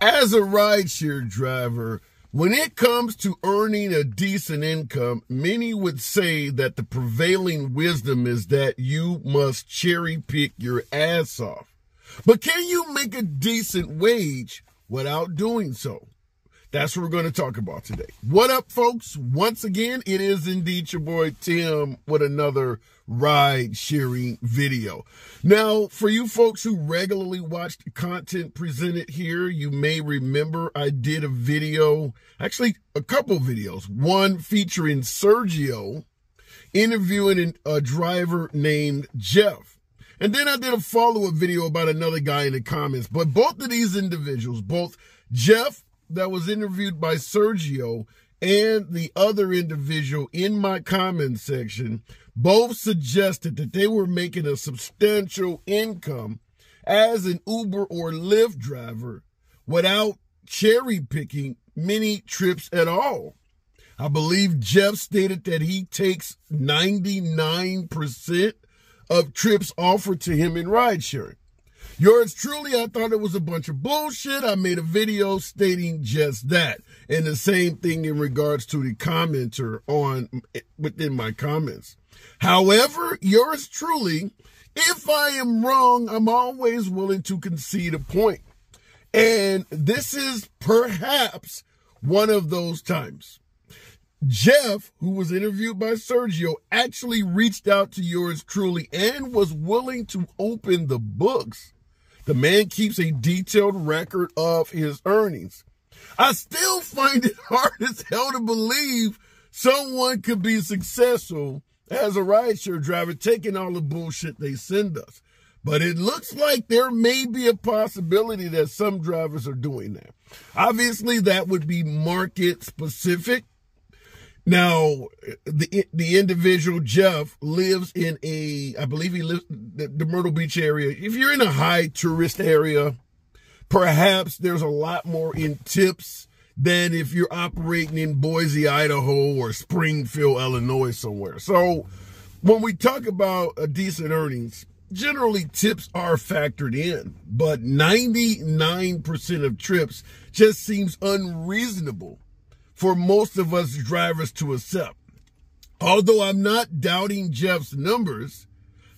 As a rideshare driver, when it comes to earning a decent income, many would say that the prevailing wisdom is that you must cherry pick your ass off. But can you make a decent wage without doing so? That's what we're going to talk about today. What up, folks? Once again, it is indeed your boy Tim with another ride sharing video. Now, for you folks who regularly watch the content presented here, you may remember I did a video, actually a couple videos, one featuring Sergio interviewing a driver named Jeff. And then I did a follow-up video about another guy in the comments. But both of these individuals, both Jeff that was interviewed by Sergio and the other individual in my comment section, both suggested that they were making a substantial income as an Uber or Lyft driver without cherry picking many trips at all. I believe Jeff stated that he takes 99% of trips offered to him in ride sharing. Yours truly, I thought it was a bunch of bullshit. I made a video stating just that. And the same thing in regards to the commenter within my comments. However, yours truly, if I am wrong, I'm always willing to concede a point. And this is perhaps one of those times. Jeff, who was interviewed by Sergio, actually reached out to yours truly and was willing to open the books. The man keeps a detailed record of his earnings. I still find it hard as hell to believe someone could be successful as a rideshare driver taking all the bullshit they send us. But it looks like there may be a possibility that some drivers are doing that. Obviously, that would be market specific. Now, the individual, Jeff, lives in I believe he lives the Myrtle Beach area. If you're in a high tourist area, perhaps there's a lot more in tips than if you're operating in Boise, Idaho, or Springfield, Illinois somewhere. So when we talk about a decent earnings, generally tips are factored in, but 99% of trips just seems unreasonable for most of us drivers to accept. Although I'm not doubting Jeff's numbers,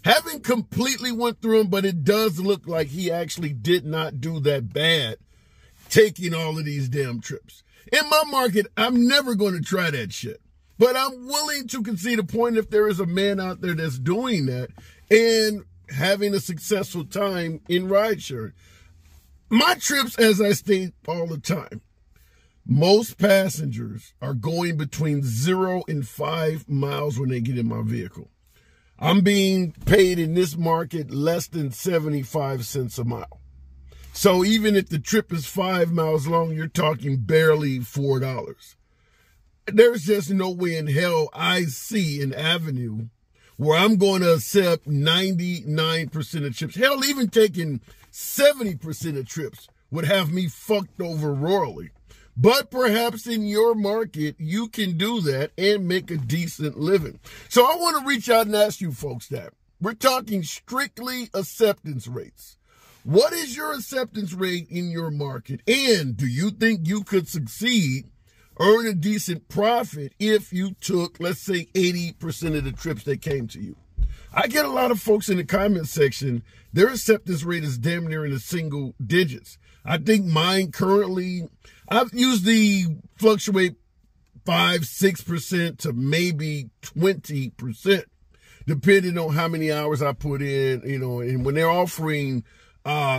haven't completely went through them, but it does look like he actually did not do that bad taking all of these damn trips. In my market, I'm never going to try that shit. But I'm willing to concede a point if there is a man out there that's doing that and having a successful time in rideshare. My trips, as I state all the time, most passengers are going between 0 and 5 miles when they get in my vehicle. I'm being paid in this market less than 75 cents a mile. So even if the trip is 5 miles long, you're talking barely $4. There's just no way in hell I see an avenue where I'm going to accept 99% of trips. Hell, even taking 70% of trips would have me fucked over royally. But perhaps in your market, you can do that and make a decent living. So I want to reach out and ask you folks that. We're talking strictly acceptance rates. What is your acceptance rate in your market? And do you think you could succeed, earn a decent profit if you took, let's say, 80% of the trips that came to you? I get a lot of folks in the comment section, their acceptance rate is damn near in the single digits. I think mine currently, I've usually fluctuate 5-6% to maybe 20%, depending on how many hours I put in, and when they're offering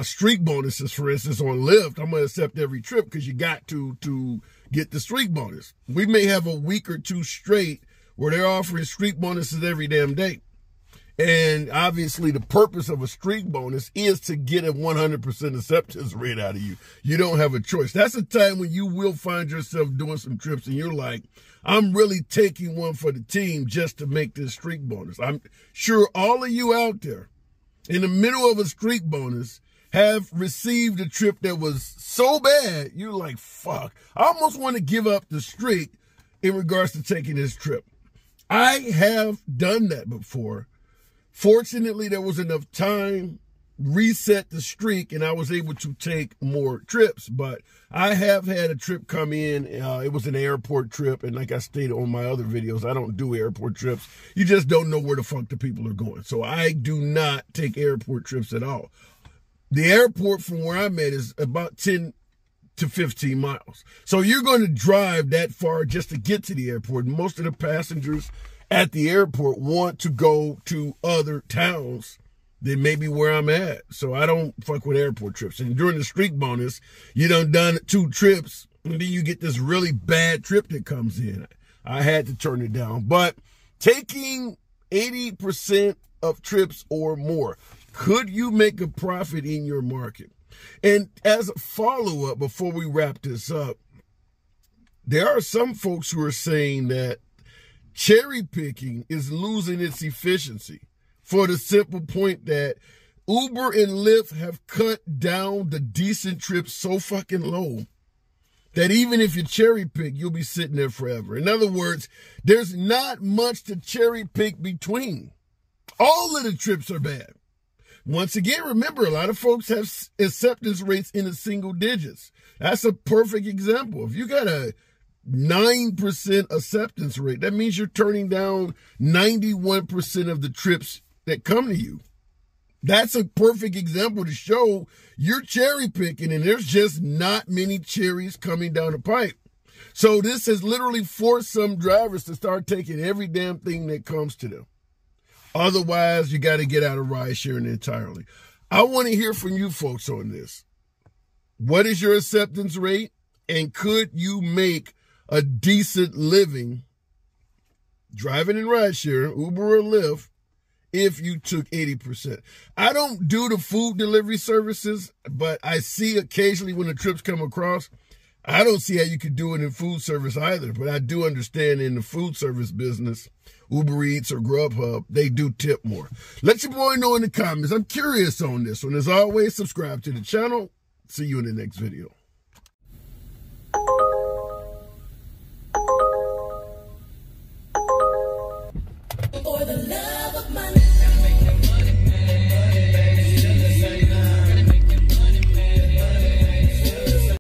streak bonuses, for instance, on Lyft, I'm going to accept every trip because you got to get the streak bonus. We may have a week or two straight where they're offering streak bonuses every damn day. And obviously the purpose of a streak bonus is to get a 100% acceptance rate out of you. You don't have a choice. That's a time when you will find yourself doing some trips and you're like, I'm really taking one for the team just to make this streak bonus. I'm sure all of you out there in the middle of a streak bonus have received a trip that was so bad, you're like, fuck, I almost want to give up the streak in regards to taking this trip. I have done that before. Fortunately, there was enough time reset the streak and I was able to take more trips. But I have had a trip come in. It was an airport trip. And like I stated on my other videos, I don't do airport trips. You just don't know where the fuck the people are going. So I do not take airport trips at all. The airport from where I'm at is about 10 to 15 miles. So you're going to drive that far just to get to the airport. Most of the passengers at the airport want to go to other towns than maybe where I'm at. So I don't fuck with airport trips. And during the streak bonus, you done 2 trips, and then you get this really bad trip that comes in. I had to turn it down. But taking 80% of trips or more, could you make a profit in your market? And as a follow-up, before we wrap this up, there are some folks who are saying that cherry picking is losing its efficiency for the simple point that Uber and Lyft have cut down the decent trips so fucking low that even if you cherry pick, you'll be sitting there forever. In other words, there's not much to cherry pick between. All of the trips are bad. Once again, remember, a lot of folks have acceptance rates in the single digits. That's a perfect example. If you got a 9% acceptance rate, that means you're turning down 91% of the trips that come to you. That's a perfect example to show you're cherry picking and there's just not many cherries coming down the pipe. So this has literally forced some drivers to start taking every damn thing that comes to them. Otherwise, you got to get out of ride sharing entirely. I want to hear from you folks on this. What is your acceptance rate? And could you make a decent living driving in ride sharing, Uber or Lyft, if you took 80%? I don't do the food delivery services, but I see occasionally when the trips come across, I don't see how you could do it in food service either, but I do understand in the food service business, Uber Eats or Grubhub, they do tip more. Let your boy know in the comments. I'm curious on this one. As always, subscribe to the channel. See you in the next video.